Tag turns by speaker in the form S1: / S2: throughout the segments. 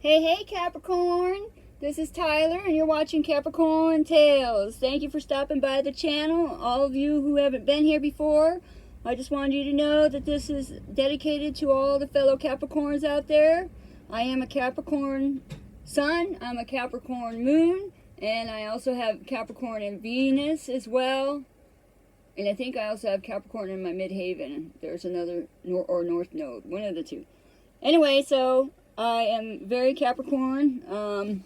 S1: Hey Capricorn! This is Tyler and you're watching Capricorn Tales. Thank you for stopping by the channel. All of you who haven't been here before, I just wanted you to know that this is dedicated to all the fellow Capricorns out there. I am a Capricorn Sun, I'm a Capricorn Moon, and I also have Capricorn and Venus as well. And I think I also have Capricorn in my midhaven. There's another North Node, one of the two. Anyway, so I am very Capricorn, and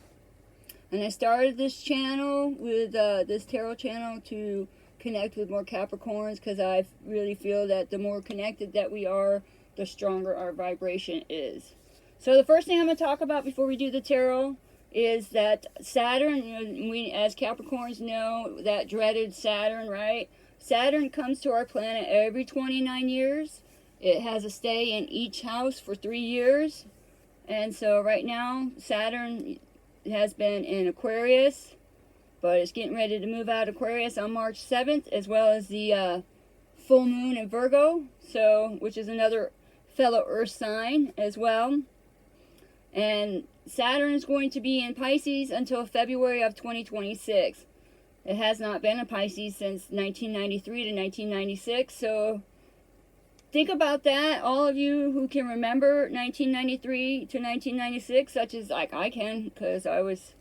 S1: I started this channel with this tarot channel to connect with more Capricorns, because I really feel that the more connected that we are, the stronger our vibration is. So the first thing I'm going to talk about before we do the tarot is that Saturn, we as Capricorns know that dreaded Saturn, right? Saturn comes to our planet every 29 years. It has a stay in each house for 3 years. And so right now, Saturn has been in Aquarius, but it's getting ready to move out of Aquarius on March 7th, as well as the full moon in Virgo, so which is another fellow Earth sign as well. And Saturn is going to be in Pisces until February of 2026. It has not been in Pisces since 1993 to 1996, so think about that, all of you who can remember 1993 to 1996, such as like I can, because I was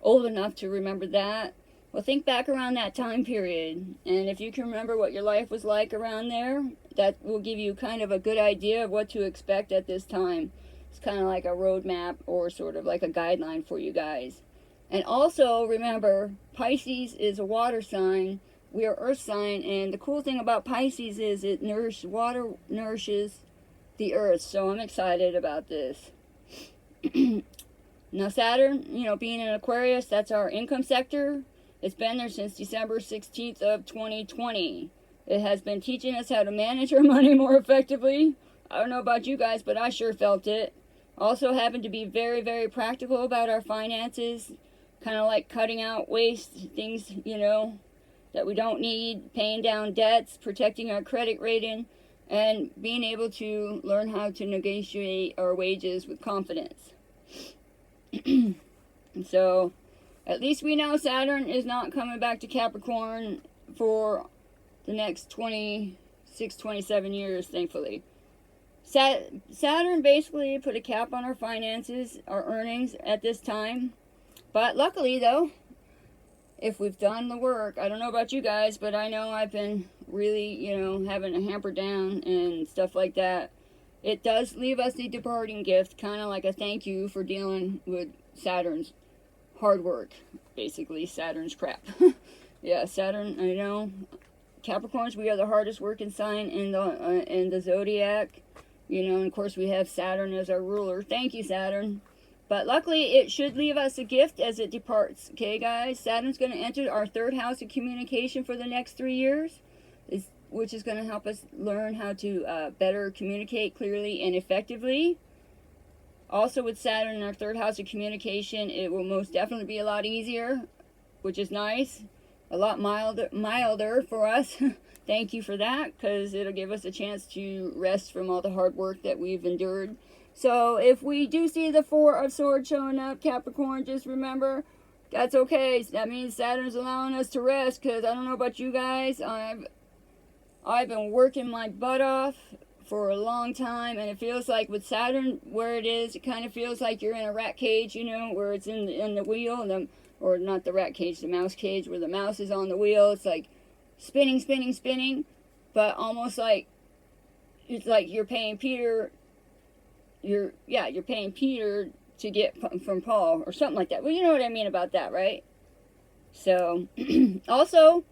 S1: old enough to remember that. Well, think back around that time period, and if you can remember what your life was like around there, that will give you kind of a good idea of what to expect at this time. It's kind of like a roadmap or sort of like a guideline for you guys. And also remember, Pisces is a water sign. We are Earth sign, and the cool thing about Pisces is water nourishes the Earth. So I'm excited about this. Now Saturn, being in Aquarius, that's our income sector. It's been there since December 16th of 2020. It has been teaching us how to manage our money more effectively. I don't know about you guys, but I sure felt it. Also having to be very, very practical about our finances. Kind of like cutting out waste, things, that we don't need, paying down debts, protecting our credit rating, and being able to learn how to negotiate our wages with confidence. So, at least we know Saturn is not coming back to Capricorn for the next 26, 27 years, thankfully. Saturn basically put a cap on our finances, our earnings at this time. But luckily, though, if we've done the work, I don't know about you guys, but I know I've been really, having a hamper down and stuff like that. It does leave us a departing gift, kind of like a thank you for dealing with Saturn's hard work. Basically, Saturn's crap. Yeah, Saturn, I know. Capricorns, we are the hardest working sign in the zodiac. And of course we have Saturn as our ruler. Thank you, Saturn. But luckily, it should leave us a gift as it departs. Okay, guys? Saturn's going to enter our third house of communication for the next 3 years, which is going to help us learn how to better communicate clearly and effectively. Also, with Saturn in our third house of communication, it will most definitely be a lot easier, which is nice. A lot milder for us. Thank you for that, because it'll give us a chance to rest from all the hard work that we've endured. So if we do see the Four of Swords showing up, Capricorn, just remember, that's okay. That means Saturn's allowing us to rest, because I don't know about you guys, I've been working my butt off for a long time, and it feels like with Saturn, where it is, it kind of feels like you're in a rat cage, where it's in the wheel, or not the rat cage, the mouse cage, where the mouse is on the wheel. It's like spinning, but almost like, it's like you're paying Peter... You're paying Peter to get from Paul, or something like that. Well, you know what I mean about that, right? So, also,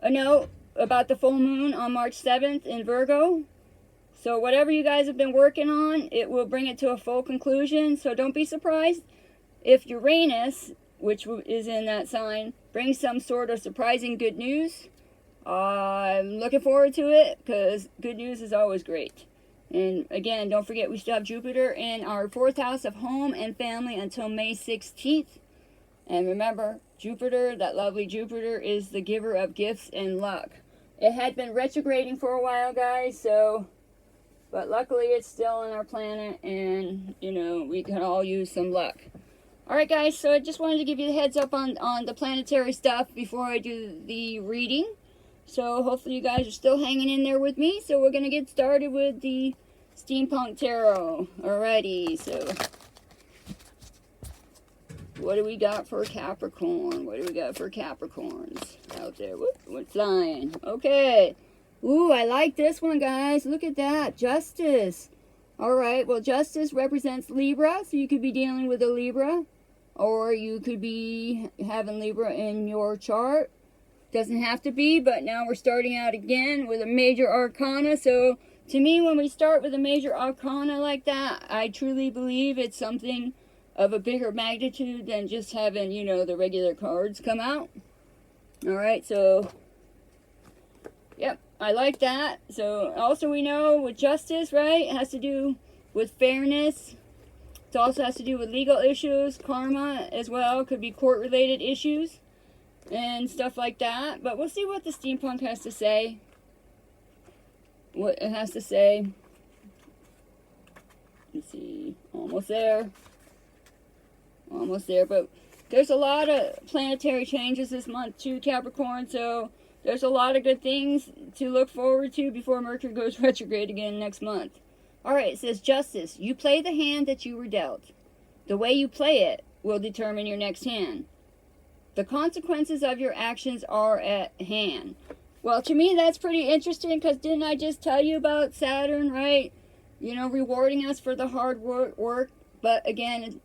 S1: a note about the full moon on March 7th in Virgo. So, whatever you guys have been working on, it will bring it to a full conclusion. So, don't be surprised if Uranus, which is in that sign, brings some sort of surprising good news. I'm looking forward to it, because good news is always great. And again, don't forget, we still have Jupiter in our fourth house of home and family until May 16th. And remember, Jupiter, that lovely Jupiter, is the giver of gifts and luck. It had been retrograding for a while, guys, But luckily it's still on our planet, and, you know, we can all use some luck. Alright guys, so I just wanted to give you the heads up on the planetary stuff before I do the reading. So hopefully you guys are still hanging in there with me. So we're going to get started with the Steampunk Tarot. Alrighty, so what do we got for Capricorn? What do we got for Capricorns out there? What's flying? Okay. Ooh, I like this one, guys. Look at that. Justice. Alright, well, Justice represents Libra, so you could be dealing with a Libra. Or you could be having Libra in your chart. Doesn't have to be, but now we're starting out again with a major arcana. So to me, when we start with a major arcana like that, I truly believe it's something of a bigger magnitude than just having, you know, the regular cards come out. Alright, so yep, I like that. So also we know with justice, right, it has to do with fairness. It also has to do with legal issues, karma as well. Could be court related issues and stuff like that. But we'll see what the steampunk has to say. What it has to say. Let's see. Almost there. Almost there. But there's a lot of planetary changes this month too, Capricorn. So there's a lot of good things to look forward to before Mercury goes retrograde again next month. Alright, it says Justice. You play the hand that you were dealt. The way you play it will determine your next hand. The consequences of your actions are at hand. Well, to me, that's pretty interesting, because didn't I just tell you about Saturn, right? You know, rewarding us for the hard work. But again,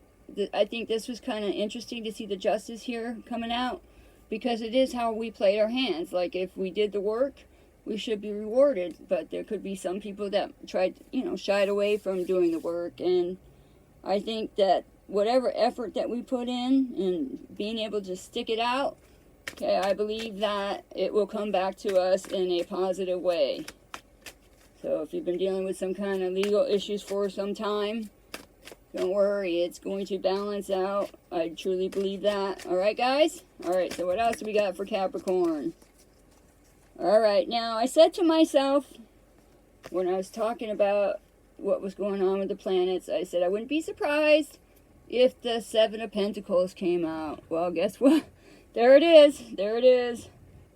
S1: I think this was kind of interesting to see the justice here coming out, because it is how we played our hands. Like, if we did the work, we should be rewarded. But there could be some people that tried, you know, shied away from doing the work. And I think that whatever effort that we put in and being able to stick it out, okay, I believe that it will come back to us in a positive way. So if you've been dealing with some kind of legal issues for some time, don't worry, it's going to balance out. I truly believe that. Alright, guys? Alright, so what else do we got for Capricorn? Alright, now I said to myself, when I was talking about what was going on with the planets, I said I wouldn't be surprised if the Seven of Pentacles came out. Well, guess what? There it is. There it is.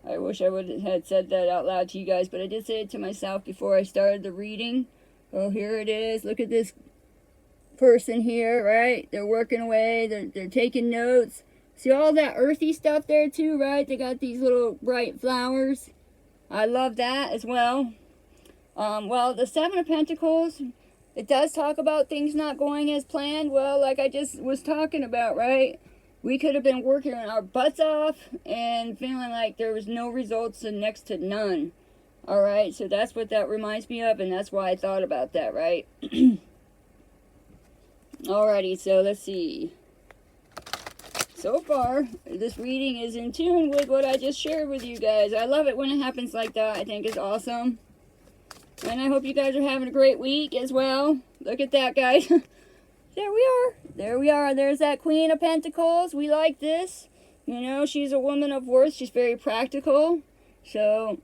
S1: I wish I would have said that out loud to you guys, but I did say it to myself before I started the reading. Oh, here it is. Look at this person here, right? They're working away. They're taking notes. See all that earthy stuff there too, right? They got these little bright flowers. I love that as well. Well, the Seven of Pentacles, it does talk about things not going as planned. Well, like I just was talking about, right? We could have been working our butts off and feeling like there was no results and next to none. Alright, so that's what that reminds me of, and that's why I thought about that, right? Alrighty, so let's see. So far, this reading is in tune with what I just shared with you guys. I love it when it happens like that. I think it's awesome. And I hope you guys are having a great week as well. Look at that, guys. There we are. There we are. There's that Queen of Pentacles. We like this. You know, she's a woman of worth. She's very practical. So,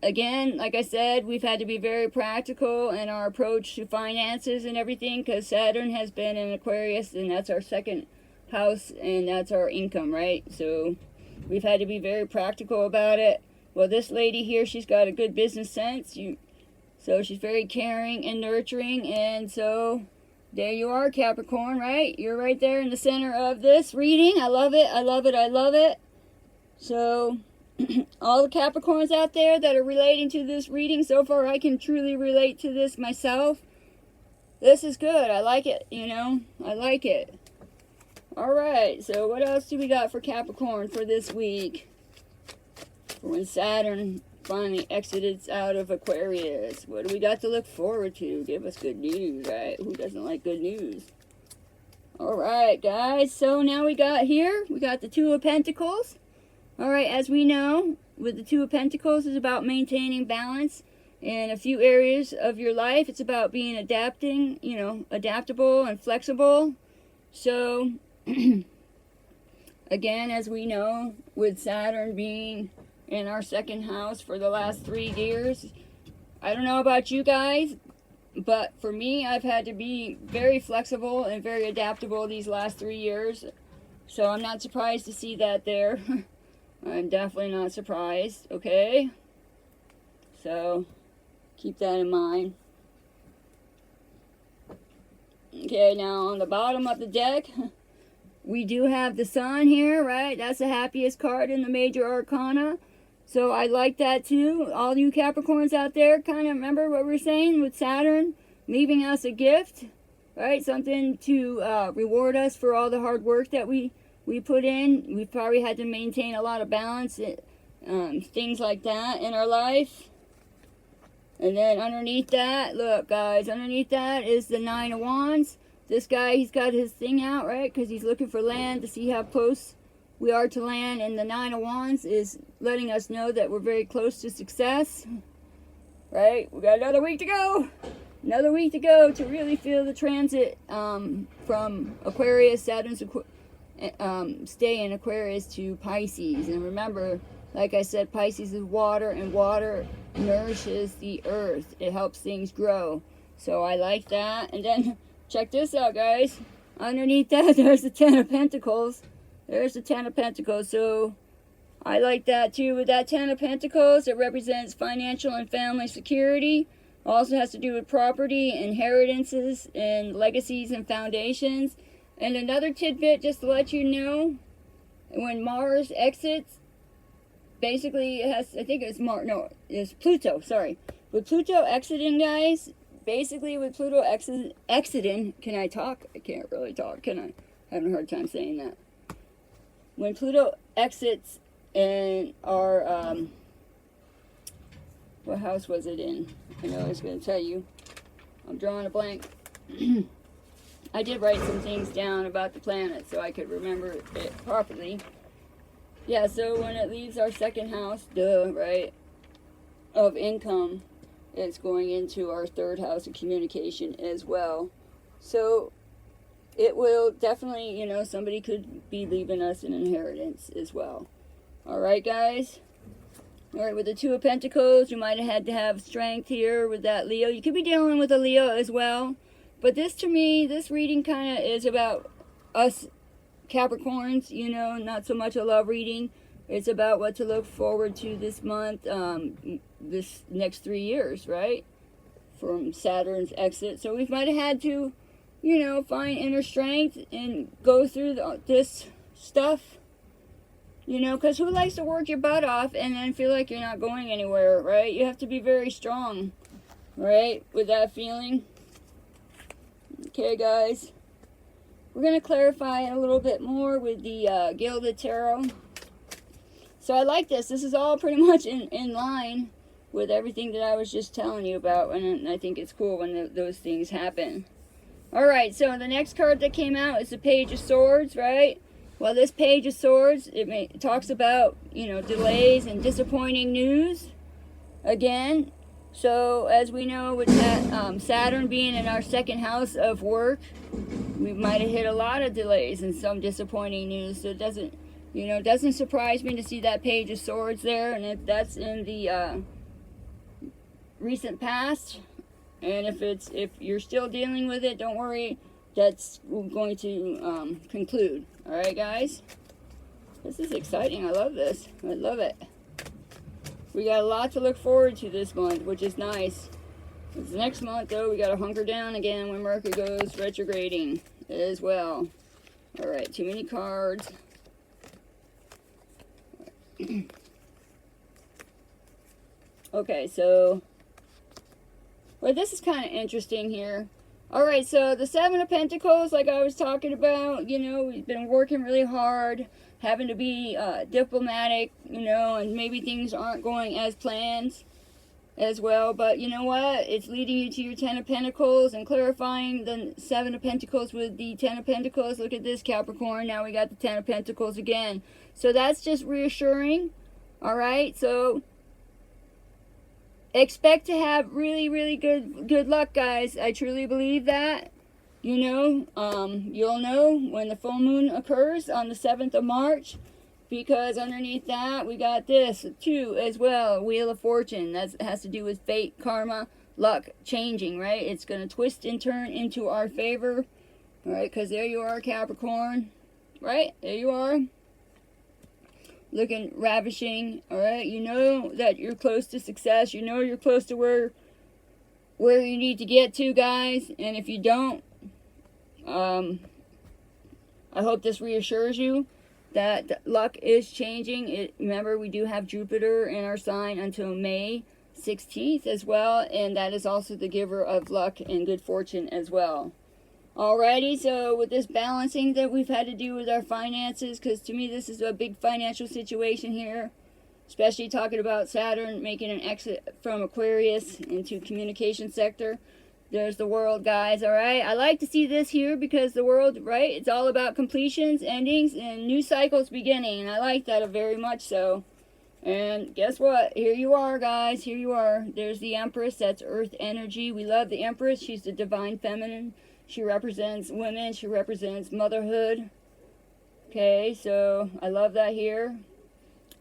S1: again, like I said, we've had to be very practical in our approach to finances and everything, because Saturn has been in Aquarius, and that's our second house, and that's our income, right? So, we've had to be very practical about it. Well, this lady here, she's got a good business sense. So she's very caring and nurturing, and so there you are, Capricorn, right? You're right there in the center of this reading. I love it, I love it, I love it. So, all the Capricorns out there that are relating to this reading, so far I can truly relate to this myself. This is good, I like it, you know, I like it. Alright, so what else do we got for Capricorn for this week? For when Saturn finally exited out of Aquarius. What do we got to look forward to? Give us good news, right? Who doesn't like good news? Alright, guys. So now we got the Two of Pentacles. Alright, as we know, with the Two of Pentacles, is about maintaining balance in a few areas of your life. It's about being adaptable and flexible. So, again, as we know, with Saturn being in our second house for the last 3 years, I don't know about you guys, But for me, I've had to be very flexible and very adaptable these last 3 years. So I'm not surprised to see that there. I'm definitely not surprised, okay? So keep that in mind. Okay, now on the bottom of the deck, we do have the sun here, right? That's the happiest card in the major arcana. So I like that too. All you Capricorns out there, kind of remember what we're saying with Saturn leaving us a gift, right? Something to reward us for all the hard work that we put in. We probably had to maintain a lot of balance, things like that in our life. And then underneath that, look guys, underneath that is the Nine of Wands. This guy, he's got his thing out, right? Because he's looking for land to see how close we are to land. And the Nine of Wands is letting us know that we're very close to success, right? We got another week to go. Another week to go to really feel the transit from Aquarius, Saturn's stay in Aquarius to Pisces. And remember, like I said, Pisces is water, and water nourishes the earth. It helps things grow. So I like that. And then check this out, guys. Underneath that, there's the Ten of Pentacles. There's the Ten of Pentacles. So I like that too. With that Ten of Pentacles, it represents financial and family security. Also has to do with property, inheritances, and legacies and foundations. And another tidbit, just to let you know, when Mars exits, basically it has, I think it's it's Pluto, sorry. With Pluto exiting, guys, basically with Pluto exiting, can I talk? I can't really talk, can I? Having a hard time saying that. When Pluto exits in our, what house was it in? I know I was going to tell you. I'm drawing a blank. I did write some things down about the planet so I could remember it properly. Yeah, so when it leaves our second house, right, of income, it's going into our third house of communication as well. So it will definitely, you know, somebody could be leaving us an inheritance as well. All right, guys. All right, with the Two of Pentacles, you might have had to have strength here with that Leo. You could be dealing with a Leo as well. But this, to me, this reading kind of is about us Capricorns, you know, not so much a love reading. It's about what to look forward to this month, this next 3 years, right? From Saturn's exit. So we might have had to, you know, find inner strength and go through this stuff. You know, because who likes to work your butt off and then feel like you're not going anywhere, right? You have to be very strong, right? With that feeling. Okay, guys. We're going to clarify a little bit more with the Gilded Tarot. So I like this. This is all pretty much in line with everything that I was just telling you about. And I think it's cool when those things happen. Alright, so the next card that came out is the Page of Swords, right? Well, this Page of Swords, it talks about, you know, delays and disappointing news. Again, so as we know with that, Saturn being in our second house of work, we might have hit a lot of delays and some disappointing news. So it doesn't, you know, doesn't surprise me to see that Page of Swords there. And if that's in the recent past, and if you're still dealing with it, don't worry. That's going to conclude. Alright, guys? This is exciting. I love this. I love it. We got a lot to look forward to this month, which is nice. This next month, though, we got to hunker down again when Mercury goes retrograding as well. Alright, too many cards. Okay, so... well, this is kind of interesting here. Alright, so the Seven of Pentacles, like I was talking about, you know, we've been working really hard, having to be diplomatic, you know, and maybe things aren't going as planned as well. But you know what? It's leading you to your Ten of Pentacles and clarifying the Seven of Pentacles with the Ten of Pentacles. Look at this, Capricorn. Now we got the Ten of Pentacles again. So that's just reassuring. Alright, so... expect to have really, really good luck, guys. I truly believe that. You know, you'll know when the full moon occurs on the 7th of March. Because underneath that, we got this, too, as well. Wheel of Fortune. That has to do with fate, karma, luck changing, right? It's going to twist and turn into our favor, all right? Because there you are, Capricorn, right? There you are, looking ravishing, all right? You know that you're close to success. You know you're close to where you need to get to, guys. And if you don't, I hope this reassures you that luck is changing. Remember, we do have Jupiter in our sign until May 16th as well, and that is also the giver of luck and good fortune as well. Alrighty, so with this balancing that we've had to do with our finances, because to me this is a big financial situation here, especially talking about Saturn making an exit from Aquarius into communication sector. There's the world, guys, alright? I like to see this here because the world, right, it's all about completions, endings, and new cycles beginning, and I like that very much so. And guess what? Here you are, guys. Here you are. There's the Empress. That's Earth energy. We love the Empress. She's the divine feminine. She represents women. She represents motherhood. Okay, so I love that here.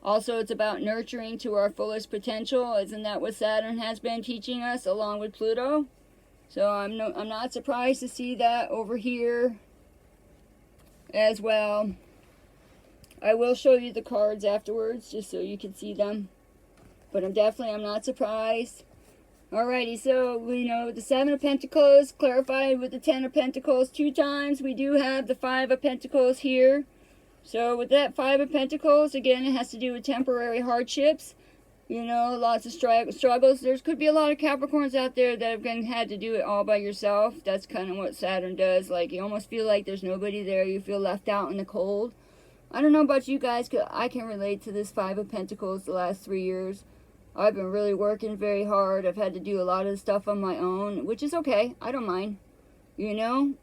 S1: Also, it's about nurturing to our fullest potential. Isn't that what Saturn has been teaching us along with Pluto? So I'm not surprised to see that over here as well. I will show you the cards afterwards, just so you can see them. But I'm not surprised. Alrighty, so we know the 7 of Pentacles clarified with the 10 of Pentacles 2 times. We do have the 5 of Pentacles here. So with that 5 of Pentacles, again, it has to do with temporary hardships. You know, lots of struggles. There could be a lot of Capricorns out there that have had to do it all by yourself. That's kind of what Saturn does. Like, you almost feel like there's nobody there. You feel left out in the cold. I don't know about you guys, because I can relate to this 5 of Pentacles the last 3 years. I've been really working very hard. I've had to do a lot of stuff on my own, which is okay. I don't mind, you know.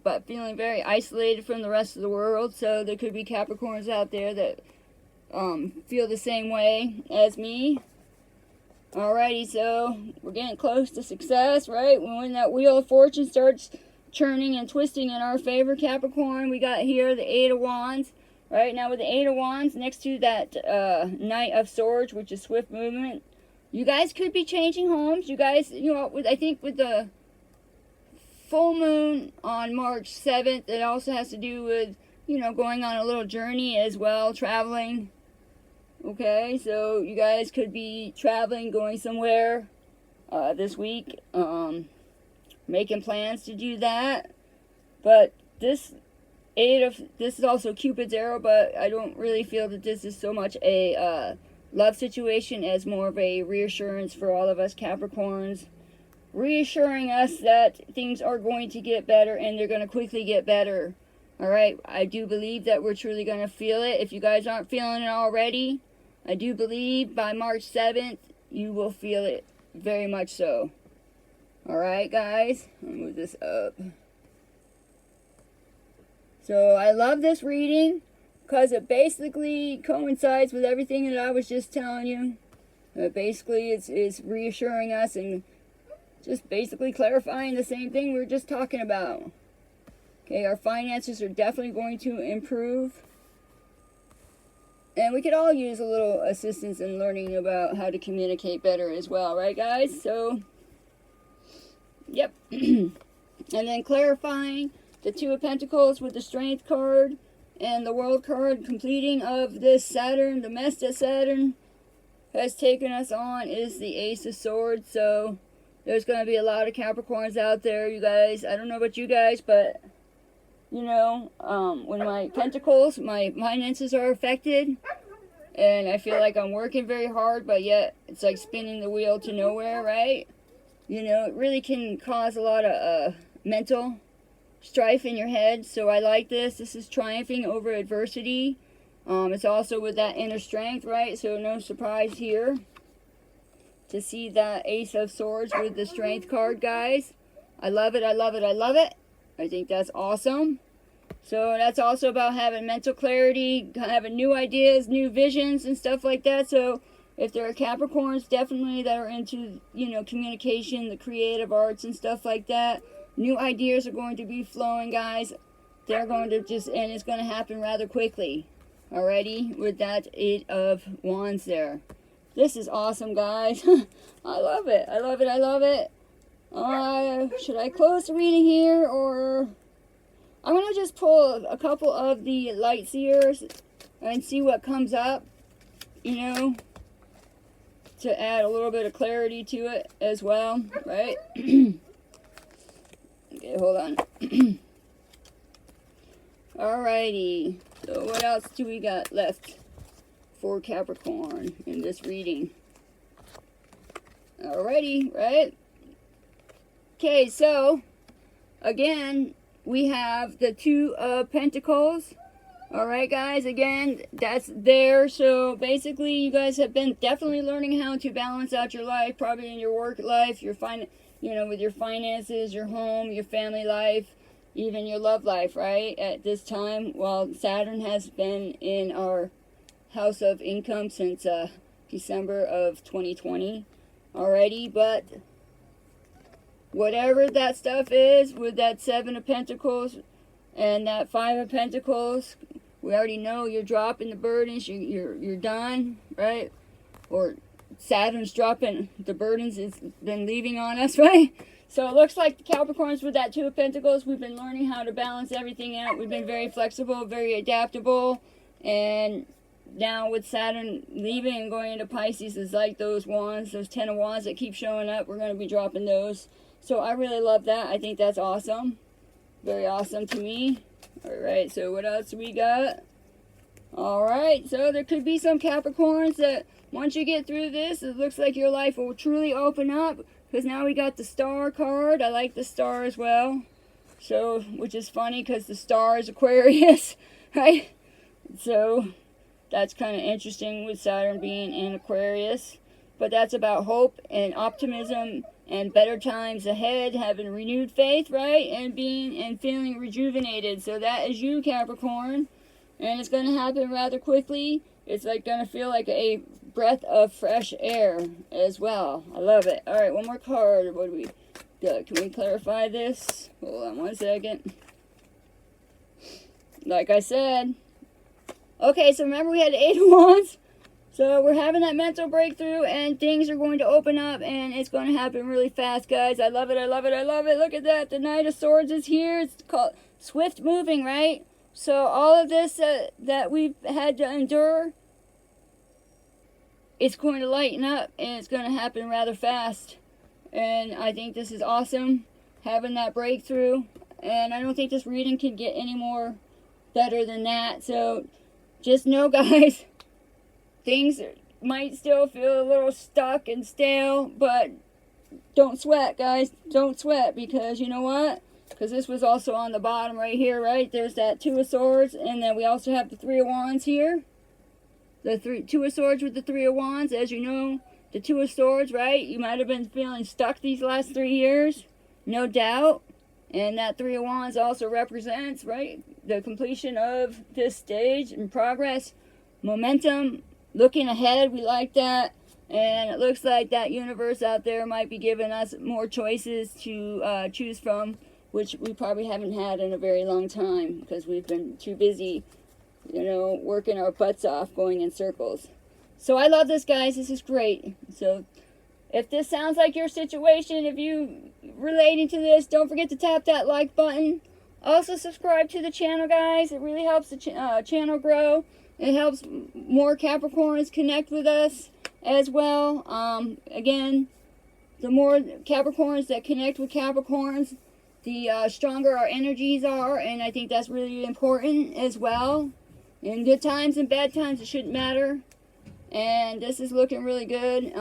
S1: But feeling very isolated from the rest of the world. So there could be Capricorns out there that feel the same way as me. Alrighty, so we're getting close to success, right? When that wheel of fortune starts churning and twisting in our favor, Capricorn, we got here the 8 of Wands. Right, now with the 8 of Wands next to that Knight of Swords, which is swift movement, you guys could be changing homes. You guys, you know, I think with the full moon on March 7th, it also has to do with, you know, going on a little journey as well, traveling. Okay, so you guys could be traveling, going somewhere this week, making plans to do that. But this is also Cupid's arrow, but I don't really feel that this is so much a love situation as more of a reassurance for all of us Capricorns, reassuring us that things are going to get better and they're going to quickly get better. Alright, I do believe that we're truly going to feel it. If you guys aren't feeling it already, I do believe by March 7th, you will feel it very much so. Alright, guys, I'll move this up. So I love this reading because it basically coincides with everything that I was just telling you. Basically, it's reassuring us and just basically clarifying the same thing we were just talking about. Okay, our finances are definitely going to improve. And we could all use a little assistance in learning about how to communicate better as well, right, guys? So, yep. And then clarifying the 2 of Pentacles with the Strength card and the World card, completing of this Saturn. The mess that Saturn has taken us on is the Ace of Swords. So there's going to be a lot of Capricorns out there, you guys. I don't know about you guys, but you know, when my Pentacles, my finances are affected, and I feel like I'm working very hard, but yet it's like spinning the wheel to nowhere, right? You know, it really can cause a lot of mental strife in your head. So I like this. This is triumphing over adversity. It's also with that inner strength, right? So no surprise here to see that Ace of Swords with the Strength card, guys. I love it. I love it. I love it. I think that's awesome. So that's also about having mental clarity, having new ideas, new visions and stuff like that. So if there are Capricorns definitely that are into, you know, communication, the creative arts and stuff like that, new ideas are going to be flowing, guys. They're going to just, and it's going to happen rather quickly. Alrighty, with that 8 of Wands there. This is awesome, guys. I love it. I love it. I love it. Should I close the reading here, or I'm gonna just pull a couple of the light seers and see what comes up, you know, to add a little bit of clarity to it as well, right? Okay, hold on. Alrighty, so what else do we got left for Capricorn in this reading? Alrighty, right? Okay, so again, we have the Two of Pentacles. Alright, guys, again, that's there. So basically, you guys have been definitely learning how to balance out your life, probably in your work life, your with your finances, your home, your family life, even your love life, right? At this time, while Saturn has been in our house of income since December of 2020 already, but whatever that stuff is with that Seven of Pentacles and that Five of Pentacles, we already know you're dropping the burdens, you're done, right? Or Saturn's dropping the burdens it's been leaving on us, right? So it looks like the Capricorns with that Two of Pentacles, we've been learning how to balance everything out. We've been very flexible, very adaptable, and now with Saturn leaving and going into Pisces, is like those wands, those 10 of wands that keep showing up. We're going to be dropping those. So I really love that. I think that's awesome. Very awesome to me. Alright, so what else we got? Alright, so there could be some Capricorns that once you get through this, it looks like your life will truly open up. Because now we got the Star card. I like the Star as well. So, which is funny because the Star is Aquarius, right? So, that's kind of interesting with Saturn being in Aquarius. But that's about hope and optimism and better times ahead, having renewed faith, right? And feeling rejuvenated. So that is you, Capricorn. And it's going to happen rather quickly. It's like going to feel like a breath of fresh air as well. I love it. Alright, one more card. What do we got? Can we clarify this? Hold on one second. Like I said. Okay, so remember we had 8 of Wands. So we're having that mental breakthrough and things are going to open up and it's going to happen really fast, guys. I love it, I love it, I love it. Look at that. The Knight of Swords is here. It's called swift moving, right? So all of this that we've had to endure, it's going to lighten up and it's going to happen rather fast. And I think this is awesome, having that breakthrough. And I don't think this reading can get any more better than that. So just know, guys, things might still feel a little stuck and stale, but don't sweat, guys. Don't sweat, because you know what? Because this was also on the bottom right here, right? There's that Two of Swords, and then we also have the Three of Wands here. The Two of Swords with the Three of Wands. As you know, the Two of Swords, right? You might have been feeling stuck these last 3 years, no doubt. And that Three of Wands also represents, right, the completion of this stage and progress, momentum, looking ahead. We like that. And it looks like that universe out there might be giving us more choices to choose from, which we probably haven't had in a very long time because we've been too busy, you know, working our butts off, going in circles. So I love this, guys. This is great. So if this sounds like your situation, if you relating to this, don't forget to tap that like button. Also subscribe to the channel, guys. It really helps the channel grow. It helps more Capricorns connect with us as well. Again, the more Capricorns that connect with Capricorns, the stronger our energies are, and I think that's really important as well. In good times and bad times, it shouldn't matter. And this is looking really good.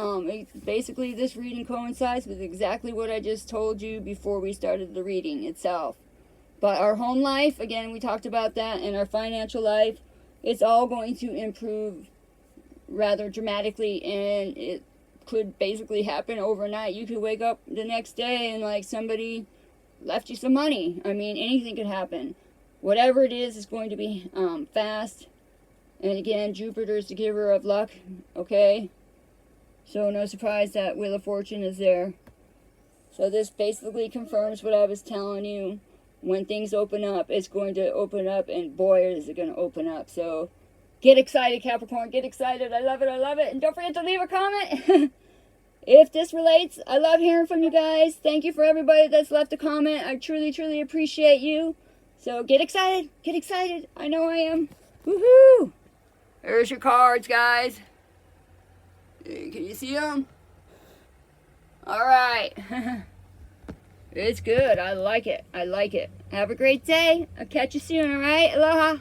S1: Basically, this reading coincides with exactly what I just told you before we started the reading itself. But our home life, again, we talked about that, and our financial life, it's all going to improve rather dramatically, and it could basically happen overnight. You could wake up the next day and like somebody left you some money. I mean, anything could happen. Whatever it is going to be fast. And again, Jupiter's the giver of luck, okay? So no surprise that Wheel of Fortune is there. So this basically confirms what I was telling you. When things open up, it's going to open up, and boy, is it going to open up. So get excited, Capricorn. Get excited. I love it. I love it. And don't forget to leave a comment If this relates, I love hearing from you guys. Thank you for everybody that's left a comment. I truly, truly appreciate you. So get excited. Get excited. I know I am. Woohoo! There's your cards, guys. Can you see them? Alright. It's good. I like it. I like it. Have a great day. I'll catch you soon, alright? Aloha.